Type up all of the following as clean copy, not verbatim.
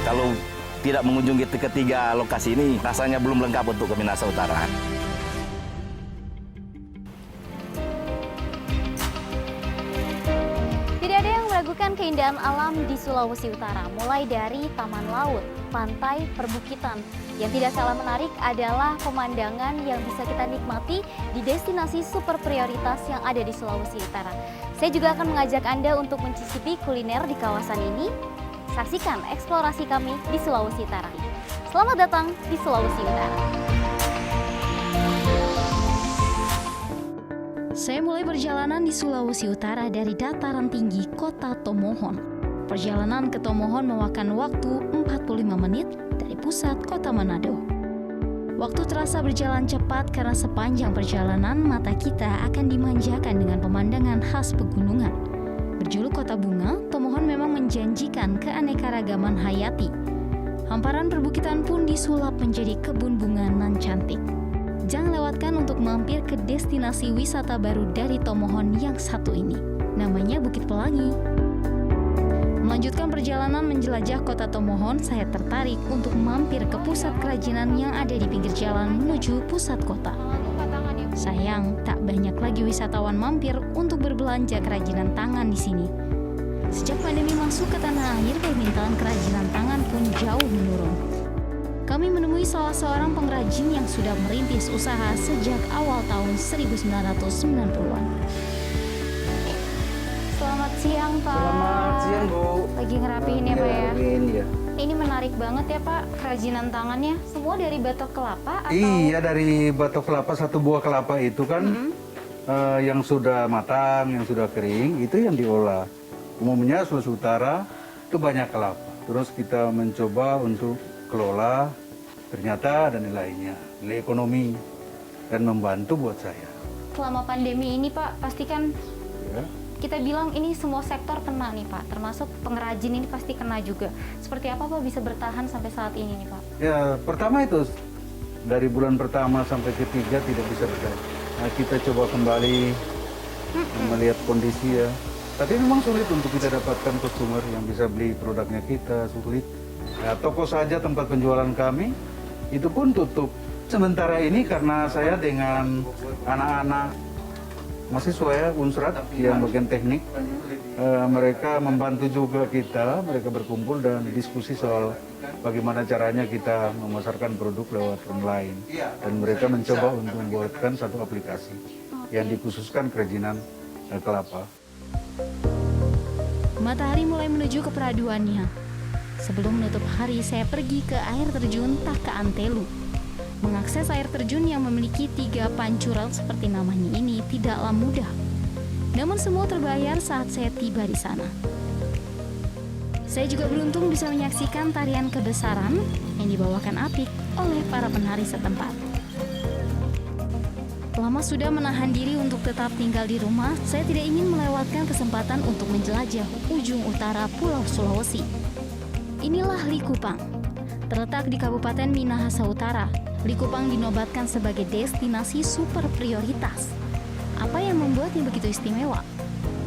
Kalau tidak mengunjungi ketiga lokasi ini, rasanya belum lengkap untuk ke Minahasa Utara. Tidak ada yang meragukan keindahan alam di Sulawesi Utara, mulai dari taman laut, pantai, perbukitan. Yang tidak kalah menarik adalah pemandangan yang bisa kita nikmati di destinasi super prioritas yang ada di Sulawesi Utara. Saya juga akan mengajak Anda untuk mencicipi kuliner di kawasan ini. Saksikan eksplorasi kami di Sulawesi Utara. Selamat datang di Sulawesi Utara. Saya mulai perjalanan di Sulawesi Utara dari dataran tinggi Kota Tomohon. Perjalanan ke Tomohon memakan waktu 45 menit dari pusat Kota Manado. Waktu terasa berjalan cepat karena sepanjang perjalanan mata kita akan dimanjakan dengan pemandangan khas pegunungan. Berjuluk Kota Bunga, Tomohon memang menjanjikan keanekaragaman hayati. Hamparan perbukitan pun disulap menjadi kebun bunga nan cantik. Jangan lewatkan untuk mampir ke destinasi wisata baru dari Tomohon yang satu ini. Namanya Bukit Pelangi. Melanjutkan perjalanan menjelajah kota Tomohon, saya tertarik untuk mampir ke pusat kerajinan yang ada di pinggir jalan menuju pusat kota. Sayang, tak banyak lagi wisatawan mampir untuk berbelanja kerajinan tangan di sini. Sejak pandemi masuk ke tanah air, permintaan kerajinan tangan pun jauh menurun. Kami menemui salah seorang pengrajin yang sudah merintis usaha sejak awal tahun 1990-an. Selamat siang, Pak. Selamat siang, Bu. Lagi ngerapihin ya, Pak ya? Ya. Ini menarik banget ya, Pak, kerajinan tangannya. Semua dari batok kelapa atau? Iya, dari batok kelapa, satu buah kelapa itu kan yang sudah matang, yang sudah kering, itu yang diolah. Umumnya Sulawesi Utara itu banyak kelapa. Terus kita mencoba untuk kelola, ternyata ada nilainya, nilai ekonomi, dan membantu buat saya. Selama pandemi ini, Pak, pastikan Ya. kita bilang ini semua sektor kena nih, Pak, termasuk pengrajin ini pasti kena juga. Seperti apa, Pak, bisa bertahan sampai saat ini nih, Pak? Ya, pertama itu dari bulan pertama sampai ketiga tidak bisa bertahan. Nah, kita coba kembali melihat kondisi ya. Tapi memang sulit untuk kita dapatkan customer yang bisa beli produknya kita, sulit. Nah, toko saja tempat penjualan kami itu pun tutup. Sementara ini karena saya dengan anak-anak mahasiswa ya, Unsrat yang bagian teknik, mereka membantu juga kita, mereka berkumpul dan diskusi soal bagaimana caranya kita memasarkan produk lewat online. Dan mereka mencoba untuk membuatkan satu aplikasi yang dikhususkan kerajinan kelapa. Matahari mulai menuju ke peraduannya. Sebelum menutup hari, saya pergi ke air terjun Taka Antelu. Mengakses air terjun yang memiliki 3 pancuran seperti namanya ini tidaklah mudah. Namun semua terbayar saat saya tiba di sana. Saya juga beruntung bisa menyaksikan tarian kebesaran yang dibawakan apik oleh para penari setempat. Lama sudah menahan diri untuk tetap tinggal di rumah, saya tidak ingin melewatkan kesempatan untuk menjelajah ujung utara Pulau Sulawesi. Inilah Likupang. Terletak di Kabupaten Minahasa Utara, Likupang dinobatkan sebagai destinasi super prioritas. Apa yang membuatnya begitu istimewa?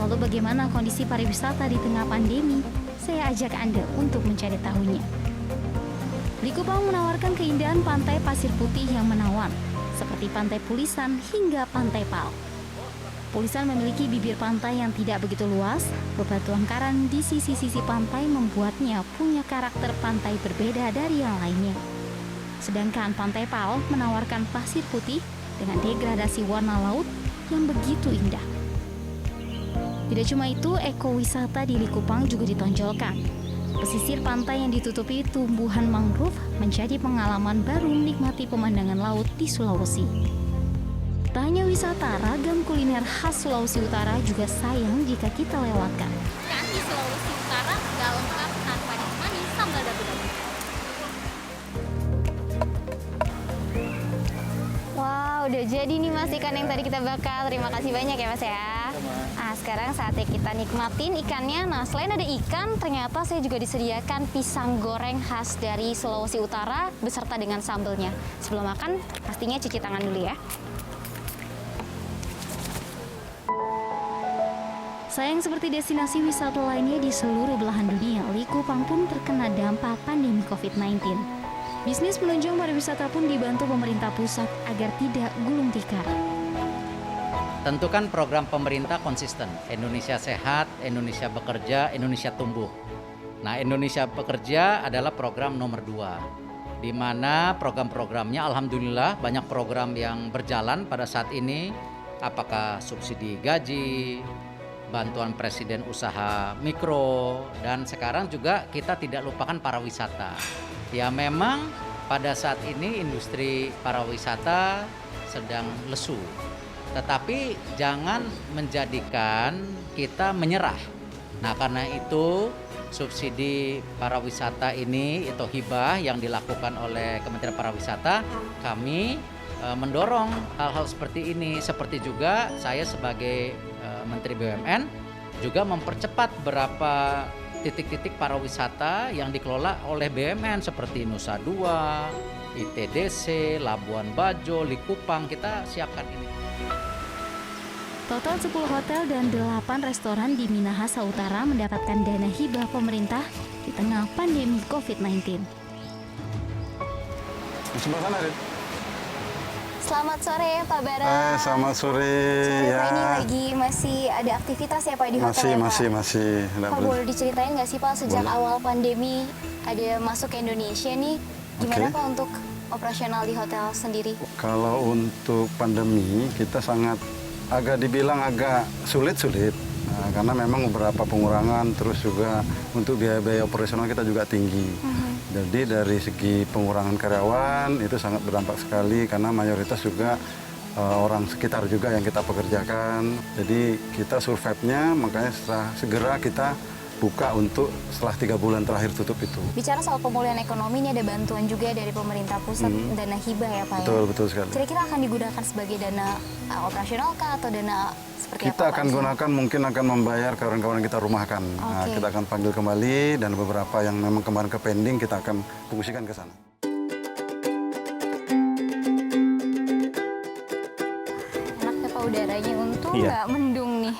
Lalu bagaimana kondisi pariwisata di tengah pandemi? Saya ajak Anda untuk mencari tahunya. Likupang menawarkan keindahan pantai pasir putih yang menawan, seperti Pantai Pulisan hingga Pantai Pal. Pulisan memiliki bibir pantai yang tidak begitu luas, bebatuan karang di sisi-sisi pantai membuatnya punya karakter pantai berbeda dari yang lainnya. Sedangkan Pantai Pal menawarkan pasir putih dengan degradasi warna laut yang begitu indah. Tidak cuma itu, ekowisata di Likupang juga ditonjolkan. Pesisir pantai yang ditutupi tumbuhan mangrove menjadi pengalaman baru menikmati pemandangan laut di Sulawesi. Tak hanya wisata, ragam kuliner khas Sulawesi Utara juga sayang jika kita lewatkan. Kan di Sulawesi Utara gak lengkap tanpa ditemani sambal dabu-dabu. Wow, udah jadi nih Mas ikan yang tadi kita bakar. Terima kasih banyak ya Mas ya. Nah, sekarang saatnya kita nikmatin ikannya. Nah, selain ada ikan, ternyata saya juga disediakan pisang goreng khas dari Sulawesi Utara beserta dengan sambelnya. Sebelum makan, pastinya cuci tangan dulu ya. Sayang seperti destinasi wisata lainnya di seluruh belahan dunia, Likupang Likupang pun terkena dampak pandemi COVID-19. Bisnis penunjang pariwisata pun dibantu pemerintah pusat agar tidak gulung tikar. Tentukan program pemerintah konsisten, Indonesia sehat, Indonesia bekerja, Indonesia tumbuh. Nah, Indonesia bekerja adalah program nomor 2, di mana program-programnya alhamdulillah banyak program yang berjalan pada saat ini, apakah subsidi gaji, bantuan presiden usaha mikro, dan sekarang juga kita tidak lupakan pariwisata. Ya memang pada saat ini industri pariwisata sedang lesu. Tetapi jangan menjadikan kita menyerah. Nah, karena itu subsidi pariwisata ini atau hibah yang dilakukan oleh Kementerian Pariwisata, kami mendorong hal-hal seperti ini. Seperti juga saya sebagai Menteri BUMN juga mempercepat beberapa titik-titik pariwisata yang dikelola oleh BUMN seperti Nusa Dua, ITDC, Labuan Bajo, Likupang, kita siapkan ini. Total 10 hotel dan 8 restoran di Minahasa Utara mendapatkan dana hibah pemerintah di tengah pandemi COVID-19. Sebelah sana, Rin. Selamat sore Pak Bara. Selamat sore. Sore, Ya. Pak, ini lagi masih ada aktivitas ya Pak di hotel ya, Pak? Masih. Nggak Pak, boleh. boleh diceritain nggak sih Pak sejak Boleh. awal pandemi ada masuk ke Indonesia nih, gimana Oke. Pak untuk operasional di hotel sendiri? Kalau untuk pandemi kita agak dibilang agak sulit. Nah, karena memang beberapa pengurangan, terus juga untuk biaya-biaya operasional kita juga tinggi. Jadi dari segi pengurangan karyawan itu sangat berdampak sekali karena mayoritas juga orang sekitar juga yang kita pekerjakan. Jadi kita survive-nya makanya segera kita buka untuk setelah 3 bulan terakhir tutup itu. Bicara soal pemulihan ekonomi, ini ada bantuan juga dari pemerintah pusat, dana hibah ya Pak ya? Betul sekali. Kira-kira akan digunakan sebagai dana operasional kah atau dana seperti Kita apa Pak? akan gunakan, mungkin akan membayar kawan-kawan kita rumahkan. Nah, Oke. kita akan panggil kembali dan beberapa yang memang kemarin ke pending kita akan fungsikan ke sana. Enaknya Pak udaranya, untung Iya. nggak mendung nih.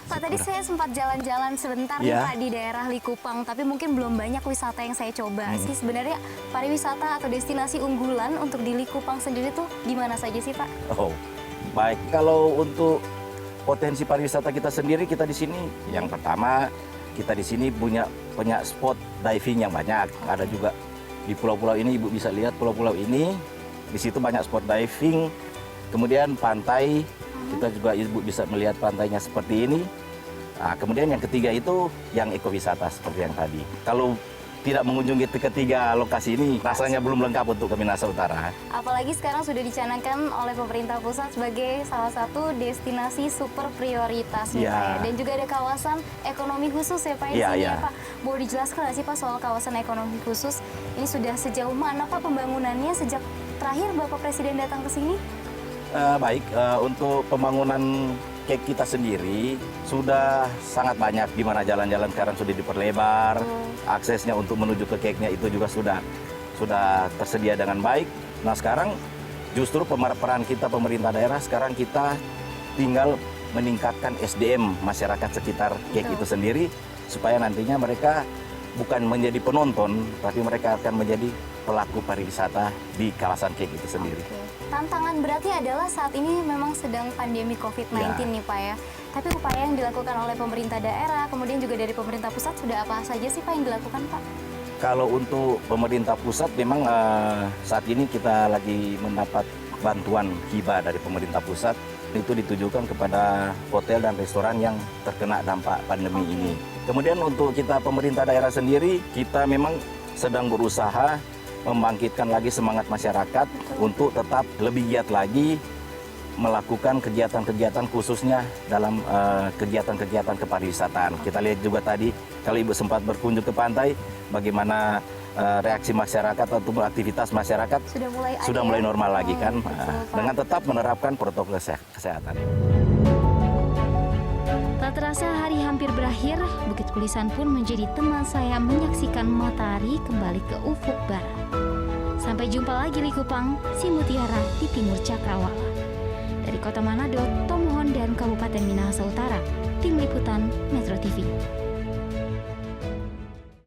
Pak, tadi saya sempat jalan-jalan sebentar nih Iya. Pak di daerah Likupang, tapi mungkin belum banyak wisata yang saya coba sih. Sebenarnya pariwisata atau destinasi unggulan untuk di Likupang sendiri tuh di mana saja sih Pak? Oh, baik. Kalau untuk potensi pariwisata kita sendiri, kita di sini yang pertama kita di sini punya spot diving yang banyak. Ada juga di pulau-pulau ini, Ibu bisa lihat pulau-pulau ini. Di situ banyak spot diving. Kemudian pantai, kita juga Ibu bisa melihat pantainya seperti ini. Nah, kemudian yang ketiga itu yang ekowisata seperti yang tadi. Kalau tidak mengunjungi ketiga lokasi ini, rasanya belum lengkap untuk ke Minahasa Utara. Apalagi sekarang sudah dicanangkan oleh pemerintah pusat sebagai salah satu destinasi super prioritas nih Iya. Pak ya. Dan juga ada kawasan ekonomi khusus ya Pak di Iya, sini iya. ya Pak. Boleh dijelaskan nggak sih Pak soal kawasan ekonomi khusus? Ini sudah sejauh mana Pak pembangunannya sejak terakhir Bapak Presiden datang ke sini? Baik, untuk pembangunan kek kita sendiri sudah sangat banyak, di mana jalan-jalan sekarang sudah diperlebar, aksesnya untuk menuju ke keknya itu juga sudah tersedia dengan baik. Nah sekarang justru peran kita pemerintah daerah, sekarang kita tinggal meningkatkan SDM masyarakat sekitar kek itu sendiri, supaya nantinya mereka bukan menjadi penonton, tapi mereka akan menjadi pelaku pariwisata di kawasan kek itu sendiri. Oke. Tantangan berarti adalah saat ini memang sedang pandemi COVID-19 Ya. nih Pak ya. Tapi upaya yang dilakukan oleh pemerintah daerah, kemudian juga dari pemerintah pusat sudah apa saja sih Pak yang dilakukan Pak? Kalau untuk pemerintah pusat memang saat ini kita lagi mendapat bantuan hibah dari pemerintah pusat. Itu ditujukan kepada hotel dan restoran yang terkena dampak pandemi ini. Kemudian untuk kita pemerintah daerah sendiri, kita memang sedang berusaha membangkitkan lagi semangat masyarakat untuk tetap lebih giat lagi melakukan kegiatan-kegiatan khususnya dalam kegiatan-kegiatan kepariwisataan. Kita lihat juga tadi kalau Ibu sempat berkunjung ke pantai, bagaimana reaksi masyarakat atau aktivitas masyarakat Sudah mulai ada ya? normal lagi kan, Betul, Pak. dengan tetap menerapkan protokol kesehatan. Tak terasa hari hampir berakhir, Bukit Pulisan pun menjadi teman saya menyaksikan matahari kembali ke ufuk barat. Sampai jumpa lagi Likupang, si mutiara di timur Cakrawala. Dari Kota Manado, Tomohon dan Kabupaten Minahasa Utara, Tim Liputan Metro TV.